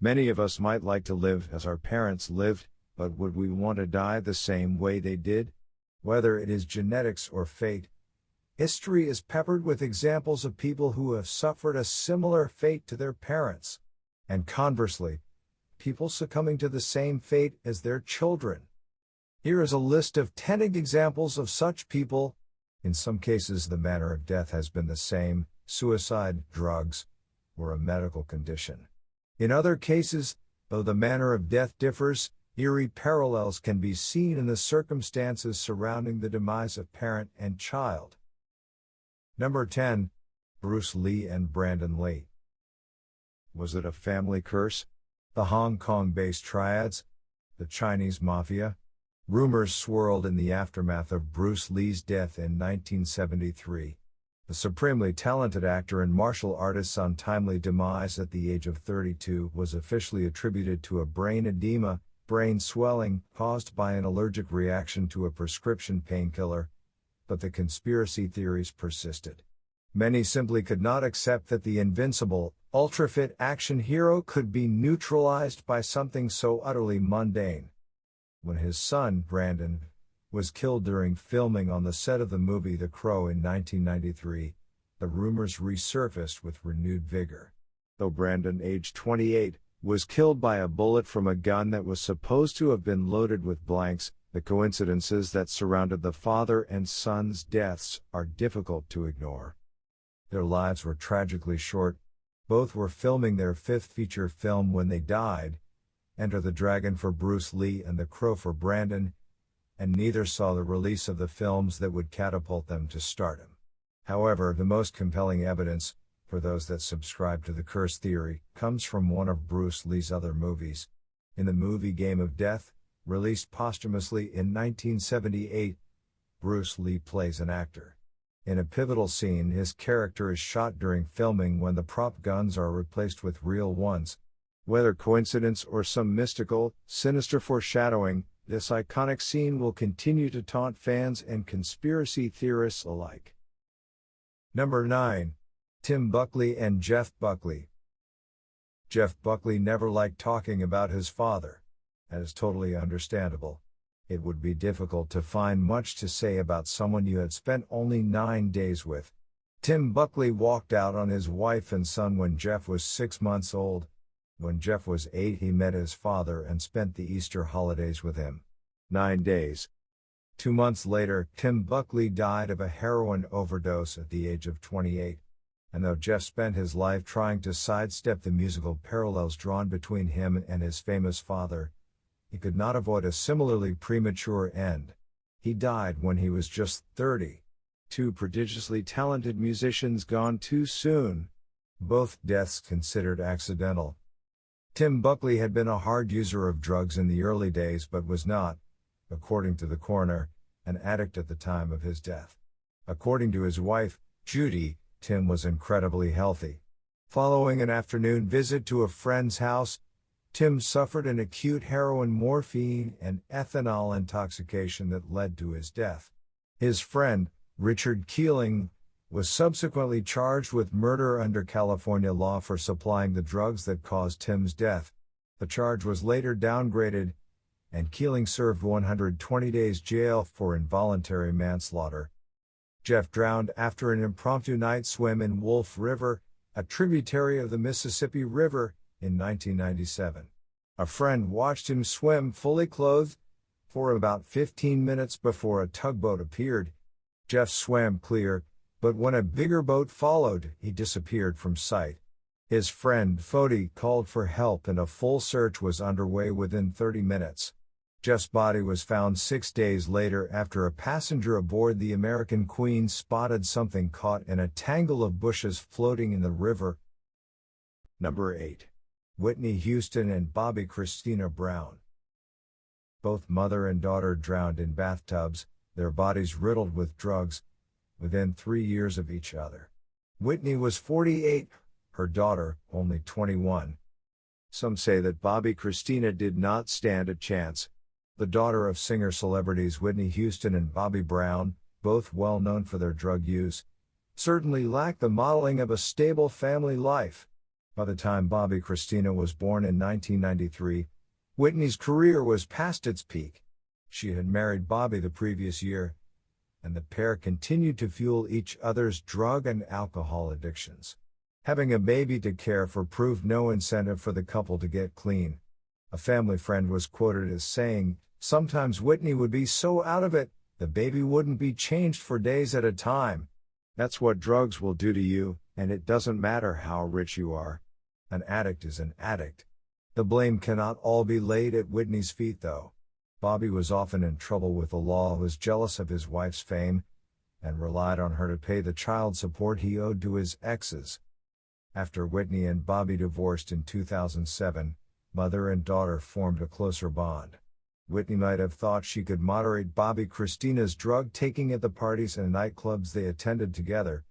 Many of us might like to live as our parents lived, but would we want to die the same way they did? Whether it is genetics or fate, history is peppered with examples of people who have suffered a similar fate to their parents, and conversely, people succumbing to the same fate as their children. Here is a list of 10 examples of such people. In some cases, the manner of death has been the same: suicide, drugs, or a medical condition. In other cases, though the manner of death differs, eerie parallels can be seen in the circumstances surrounding the demise of parent and child. Number 10. Bruce Lee and Brandon Lee. Was it a family curse? The Hong Kong-based triads? The Chinese mafia? Rumors swirled in the aftermath of Bruce Lee's death in 1973. The supremely talented actor and martial artist's untimely demise at the age of 32 was officially attributed to a brain edema, brain swelling, caused by an allergic reaction to a prescription painkiller, but the conspiracy theories persisted. Many simply could not accept that the invincible, ultra-fit action hero could be neutralized by something so utterly mundane. When his son, Brandon, was killed during filming on the set of the movie The Crow in 1993, the rumors resurfaced with renewed vigor. Though Brandon, aged 28, was killed by a bullet from a gun that was supposed to have been loaded with blanks, the coincidences that surrounded the father and son's deaths are difficult to ignore. Their lives were tragically short. Both were filming their fifth feature film when they died, Enter the Dragon for Bruce Lee and The Crow for Brandon, and neither saw the release of the films that would catapult them to stardom. However, the most compelling evidence, for those that subscribe to the curse theory, comes from one of Bruce Lee's other movies. In the movie Game of Death, released posthumously in 1978, Bruce Lee plays an actor. In a pivotal scene, his character is shot during filming when the prop guns are replaced with real ones. Whether coincidence or some mystical, sinister foreshadowing, this iconic scene will continue to taunt fans and conspiracy theorists alike. Number 9. Tim Buckley and Jeff Buckley. Jeff Buckley never liked talking about his father. That is totally understandable. It would be difficult to find much to say about someone you had spent only 9 days with. Tim Buckley walked out on his wife and son when Jeff was 6 months old. When Jeff was 8, he met his father and spent the Easter holidays with him. 9 days. 2 months later, Tim Buckley died of a heroin overdose at the age of 28. And though Jeff spent his life trying to sidestep the musical parallels drawn between him and his famous father, he could not avoid a similarly premature end. He died when he was just 30. 2 prodigiously talented musicians gone too soon. Both deaths considered accidental. Tim Buckley had been a hard user of drugs in the early days but was not, according to the coroner, an addict at the time of his death. According to his wife, Judy, Tim was incredibly healthy. Following an afternoon visit to a friend's house, Tim suffered an acute heroin, morphine, and ethanol intoxication that led to his death. His friend, Richard Keeling, was subsequently charged with murder under California law for supplying the drugs that caused Tim's death. The charge was later downgraded, and Keeling served 120 days jail for involuntary manslaughter. Jeff drowned after an impromptu night swim in Wolf River, a tributary of the Mississippi River, in 1997. A friend watched him swim fully clothed for about 15 minutes before a tugboat appeared. Jeff swam clear, but when a bigger boat followed, he disappeared from sight. His friend Fody called for help and a full search was underway within 30 minutes. Jeff's body was found 6 days later after a passenger aboard the American Queen spotted something caught in a tangle of bushes floating in the river. Number 8. Whitney Houston and Bobby Kristina Brown. Both mother and daughter drowned in bathtubs, their bodies riddled with drugs, within 3 years of each other. Whitney was 48, her daughter, only 21. Some say that Bobby Kristina did not stand a chance. The daughter of singer-celebrities Whitney Houston and Bobby Brown, both well known for their drug use, certainly lacked the modeling of a stable family life. By the time Bobby Kristina was born in 1993, Whitney's career was past its peak. She had married Bobby the previous year, and the pair continued to fuel each other's drug and alcohol addictions. Having a baby to care for proved no incentive for the couple to get clean. A family friend was quoted as saying, "Sometimes Whitney would be so out of it, the baby wouldn't be changed for days at a time. That's what drugs will do to you, and it doesn't matter how rich you are. An addict is an addict." The blame cannot all be laid at Whitney's feet though. Bobby was often in trouble with the law, was jealous of his wife's fame, and relied on her to pay the child support he owed to his exes. After Whitney and Bobby divorced in 2007, mother and daughter formed a closer bond. Whitney might have thought she could moderate Bobby Kristina's drug-taking at the parties and nightclubs they attended together,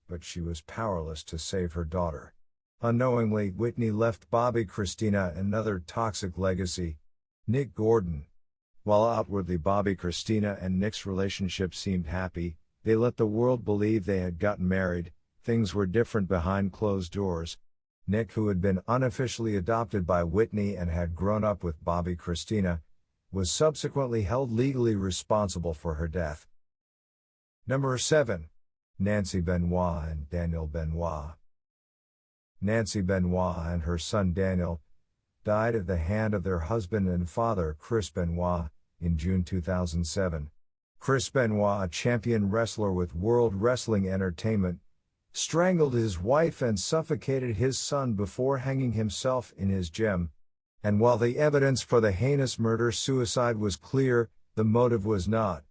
but she was powerless to save her daughter. Unknowingly, Whitney left Bobby Kristina another toxic legacy, Nick Gordon. While outwardly Bobby Kristina and Nick's relationship seemed happy, they let the world believe they had gotten married. Things were different behind closed doors. Nick, who had been unofficially adopted by Whitney and had grown up with Bobby Kristina, was subsequently held legally responsible for her death. Number 7. Nancy Benoit and Daniel Benoit. Nancy Benoit and her son Daniel died at the hand of their husband and father Chris Benoit in June 2007. Chris Benoit, a champion wrestler with World Wrestling Entertainment, strangled his wife and suffocated his son before hanging himself in his gym. And while the evidence for the heinous murder-suicide was clear, the motive was not.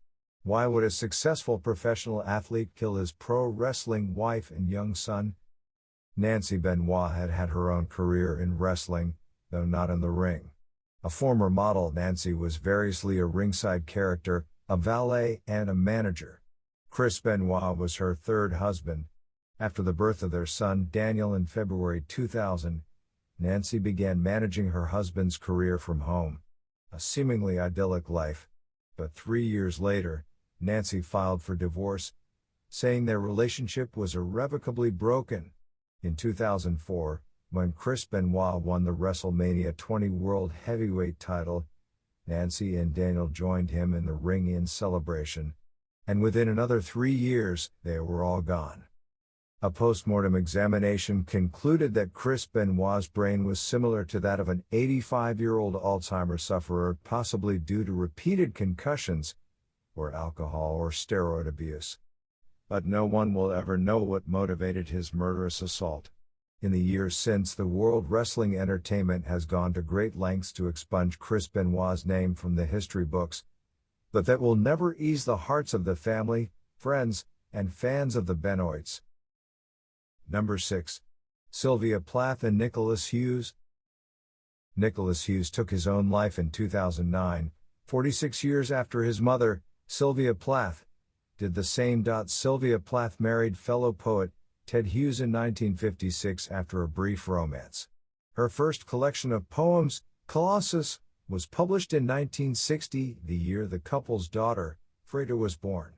Why would a successful professional athlete kill his pro wrestling wife and young son? Nancy Benoit had had her own career in wrestling, though not in the ring. A former model, Nancy was variously a ringside character, a valet, and a manager. Chris Benoit was her third husband. After the birth of their son Daniel in February 2000, Nancy began managing her husband's career from home. A seemingly idyllic life. But 3 years later, Nancy filed for divorce, saying their relationship was irrevocably broken. In 2004, when Chris Benoit won the WrestleMania 20 World Heavyweight title, Nancy and Daniel joined him in the ring in celebration. And within another 3 years, they were all gone. A post-mortem examination concluded that Chris Benoit's brain was similar to that of an 85-year-old Alzheimer's sufferer, possibly due to repeated concussions, or alcohol or steroid abuse. But no one will ever know what motivated his murderous assault. In the years since, the World Wrestling Entertainment has gone to great lengths to expunge Chris Benoit's name from the history books, but that will never ease the hearts of the family, friends, and fans of the Benoits. Number 6. Sylvia Plath and Nicholas Hughes. Nicholas Hughes took his own life in 2009, 46 years after his mother, Sylvia Plath, did the same. Sylvia Plath married fellow poet Ted Hughes in 1956 after a brief romance. Her first collection of poems, Colossus, was published in 1960, the year the couple's daughter, Freda, was born.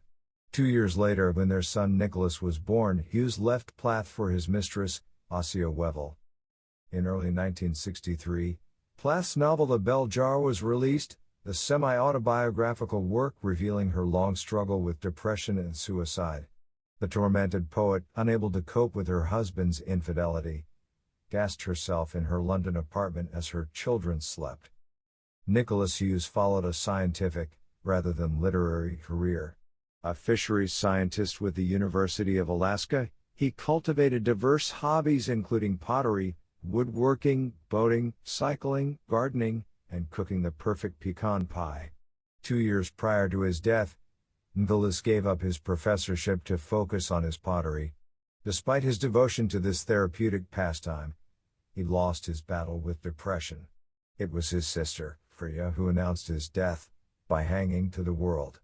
2 years later, when their son Nicholas was born, Hughes left Plath for his mistress, Assia Wevel. In early 1963, Plath's novel The Bell Jar was released, the semi-autobiographical work revealing her long struggle with depression and suicide. The tormented poet, unable to cope with her husband's infidelity, gassed herself in her London apartment as her children slept. Nicholas Hughes followed a scientific, rather than literary, career. A fisheries scientist with the University of Alaska, he cultivated diverse hobbies including pottery, woodworking, boating, cycling, gardening, and cooking the perfect pecan pie. 2 years prior to his death, Nicholas gave up his professorship to focus on his pottery. Despite his devotion to this therapeutic pastime, he lost his battle with depression. It was his sister, Freda, who announced his death by hanging to the world.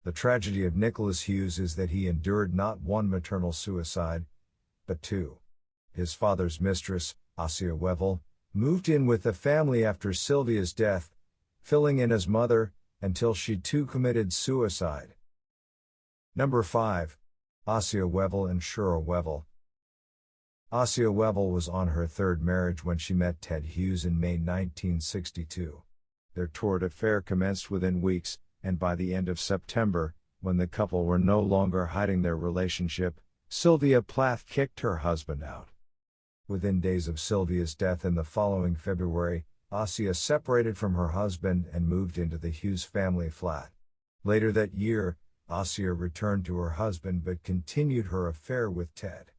The tragedy of Nicholas Hughes is that he endured not one maternal suicide, but two. His father's mistress, Assia Wevel, moved in with the family after Sylvia's death, filling in as mother, until she too committed suicide. Number 5. Assia Wevel and Shura Wevel. Assia Wevel was on her third marriage when she met Ted Hughes in May 1962. Their torrid affair commenced within weeks, and by the end of September, when the couple were no longer hiding their relationship, Sylvia Plath kicked her husband out. Within days of Sylvia's death in the following February, Assia separated from her husband and moved into the Hughes family flat. Later that year, Assia returned to her husband but continued her affair with Ted.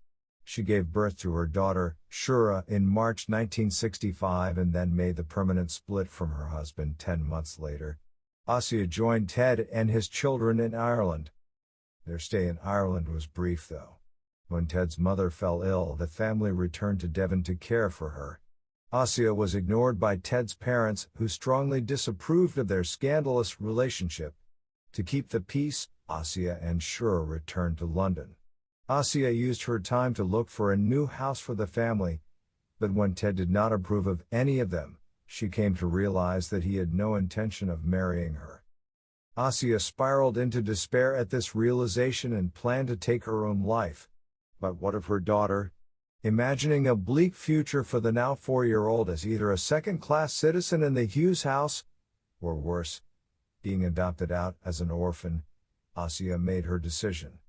She gave birth to her daughter, Shura, in March 1965 and then made the permanent split from her husband 10 months later. Assia joined Ted and his children in Ireland. Their stay in Ireland was brief though. When Ted's mother fell ill, the family returned to Devon to care for her. Assia was ignored by Ted's parents, who strongly disapproved of their scandalous relationship. To keep the peace, Assia and Shura returned to London. Assia used her time to look for a new house for the family, but when Ted did not approve of any of them, she came to realize that he had no intention of marrying her. Assia spiraled into despair at this realization and planned to take her own life. But what of her daughter? Imagining a bleak future for the now 4-year-old as either a second-class citizen in the Hughes house, or worse, being adopted out as an orphan, Assia made her decision.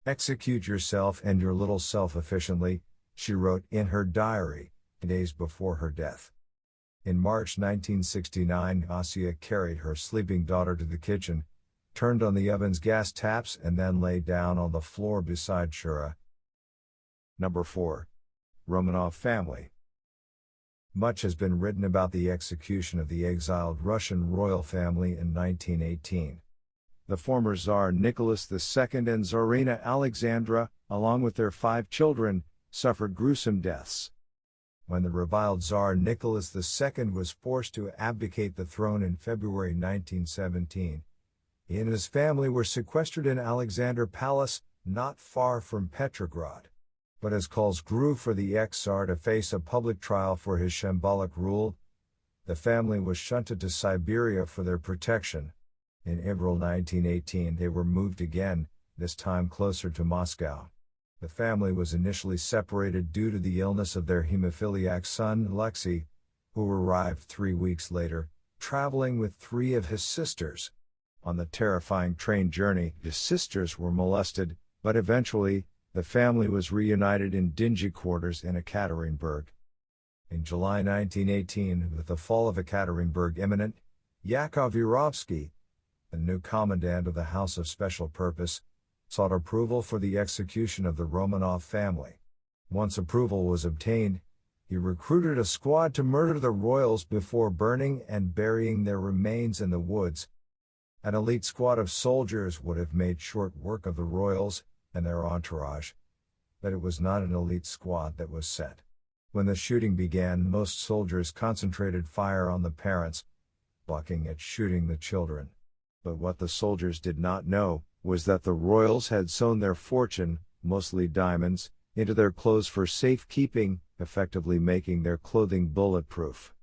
"Execute yourself and your little self efficiently," she wrote in her diary, days before her death. In March 1969, Assia carried her sleeping daughter to the kitchen, turned on the oven's gas taps and then lay down on the floor beside Shura. Number 4. Romanov Family. Much has been written about the execution of the exiled Russian royal family in 1918. The former Tsar Nicholas II and Tsarina Alexandra, along with their 5 children, suffered gruesome deaths. When the reviled Tsar Nicholas II was forced to abdicate the throne in February 1917, he and his family were sequestered in Alexander Palace, not far from Petrograd. But as calls grew for the ex-Tsar to face a public trial for his shambolic rule, the family was shunted to Siberia for their protection. In April 1918 they were moved again, this time closer to Moscow. The family was initially separated due to the illness of their hemophiliac son Alexei, who arrived 3 weeks later, traveling with 3 of his sisters. On the terrifying train journey, his sisters were molested, but eventually, the family was reunited in dingy quarters in Ekaterinburg. In July 1918, with the fall of Ekaterinburg imminent, Yakov Yurovsky, the new commandant of the House of Special Purpose, sought approval for the execution of the Romanov family. Once approval was obtained, he recruited a squad to murder the royals before burning and burying their remains in the woods. An elite squad of soldiers would have made short work of the royals and their entourage, but it was not an elite squad that was set. When the shooting began, most soldiers concentrated fire on the parents, bucking at shooting the children. But what the soldiers did not know was that the royals had sewn their fortune, mostly diamonds, into their clothes for safekeeping, effectively making their clothing bulletproof.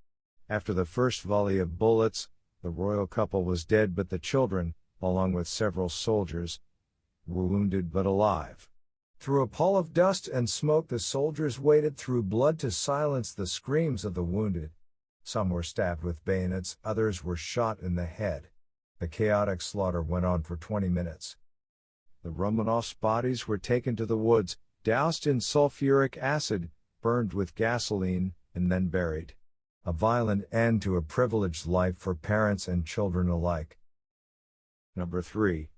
After the first volley of bullets, the royal couple was dead, but the children, along with several soldiers, were wounded but alive. Through a pall of dust and smoke, the soldiers waded through blood to silence the screams of the wounded. Some were stabbed with bayonets, others were shot in the head. The chaotic slaughter went on for 20 minutes. The Romanovs' bodies were taken to the woods, doused in sulfuric acid, burned with gasoline, and then buried. A violent end to a privileged life for parents and children alike. Number 3.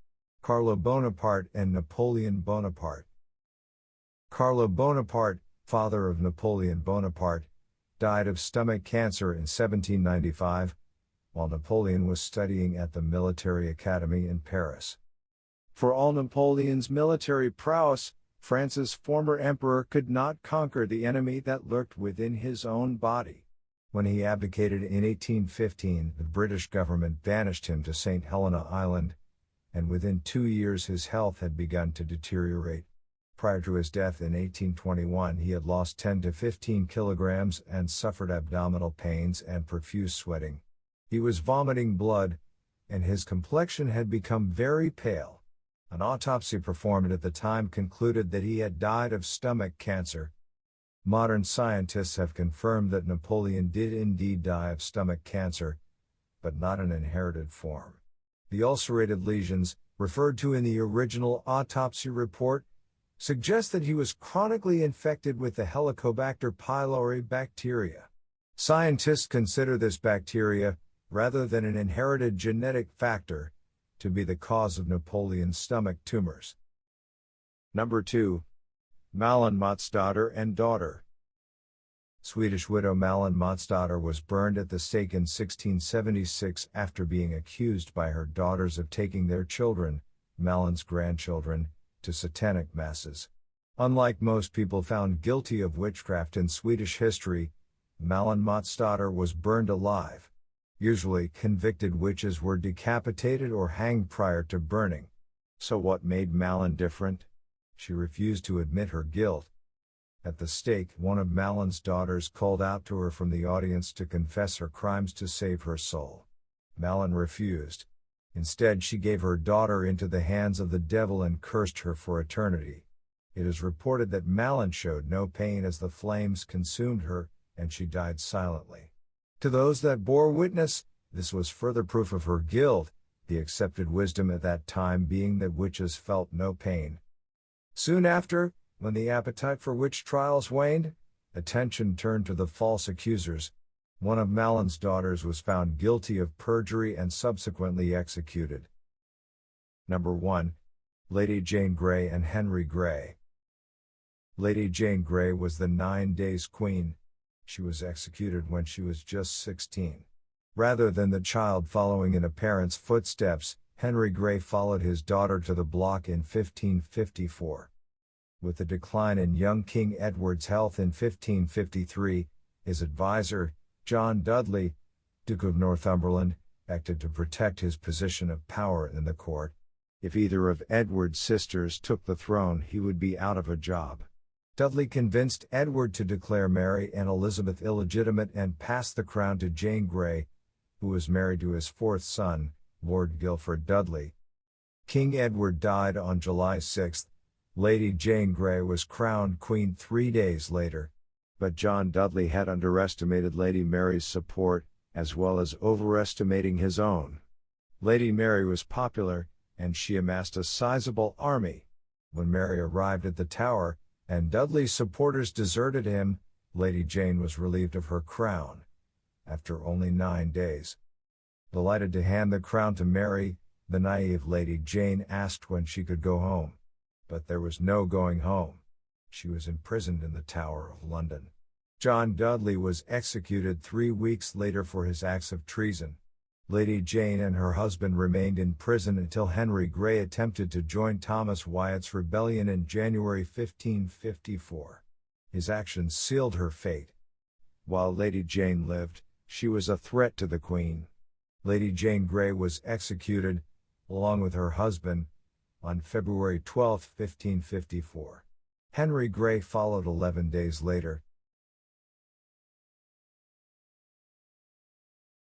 Carlo Bonaparte and Napoleon Bonaparte. Carlo Bonaparte, father of Napoleon Bonaparte, died of stomach cancer in 1795, while Napoleon was studying at the military academy in Paris. For all Napoleon's military prowess, France's former emperor could not conquer the enemy that lurked within his own body. When he abdicated in 1815, the British government banished him to St. Helena Island, and within 2 years his health had begun to deteriorate. Prior to his death in 1821, he had lost 10 to 15 kilograms and suffered abdominal pains and profuse sweating. He was vomiting blood, and his complexion had become very pale. An autopsy performed at the time concluded that he had died of stomach cancer. Modern scientists have confirmed that Napoleon did indeed die of stomach cancer, but not an inherited form. The ulcerated lesions, referred to in the original autopsy report, suggest that he was chronically infected with the Helicobacter pylori bacteria. Scientists consider this bacteria, rather than an inherited genetic factor, to be the cause of Napoleon's stomach tumors. Number 2. Malin Motsdotter and daughter. Swedish widow Malin Motsdotter was burned at the stake in 1676 after being accused by her daughters of taking their children, Malin's grandchildren, to satanic masses. Unlike most people found guilty of witchcraft in Swedish history, Malin Motsdotter was burned alive. Usually convicted witches were decapitated or hanged prior to burning. So what made Malin different? She refused to admit her guilt. At the stake, one of Malin's daughters called out to her from the audience to confess her crimes to save her soul. Malin refused. Instead, she gave her daughter into the hands of the devil and cursed her for eternity. It is reported that Malin showed no pain as the flames consumed her, and she died silently. To those that bore witness, this was further proof of her guilt, the accepted wisdom at that time being that witches felt no pain. Soon after, when the appetite for witch trials waned, attention turned to the false accusers. One of Malin's daughters was found guilty of perjury and subsequently executed. Number 1. Lady Jane Grey and Henry Grey. Lady Jane Grey was the 9 Days Queen. She was executed when she was just 16. Rather than the child following in a parent's footsteps, Henry Grey followed his daughter to the block in 1554. With the decline in young King Edward's health in 1553, his advisor, John Dudley, Duke of Northumberland, acted to protect his position of power in the court. If either of Edward's sisters took the throne, he would be out of a job. Dudley convinced Edward to declare Mary and Elizabeth illegitimate and pass the crown to Jane Grey, who was married to his fourth son, Lord Guilford Dudley. King Edward died on July 6. Lady Jane Grey was crowned queen 3 days later. But John Dudley had underestimated Lady Mary's support, as well as overestimating his own. Lady Mary was popular, and she amassed a sizable army. When Mary arrived at the Tower, and Dudley's supporters deserted him, Lady Jane was relieved of her crown. After only 9 days. Delighted to hand the crown to Mary, the naive Lady Jane asked when she could go home. But there was no going home. She was imprisoned in the Tower of London. John Dudley was executed 3 weeks later for his acts of treason. Lady Jane and her husband remained in prison until Henry Grey attempted to join Thomas Wyatt's rebellion in January 1554. His actions sealed her fate. While Lady Jane lived, she was a threat to the Queen. Lady Jane Grey was executed, along with her husband, on February 12, 1554. Henry Grey followed 11 days later,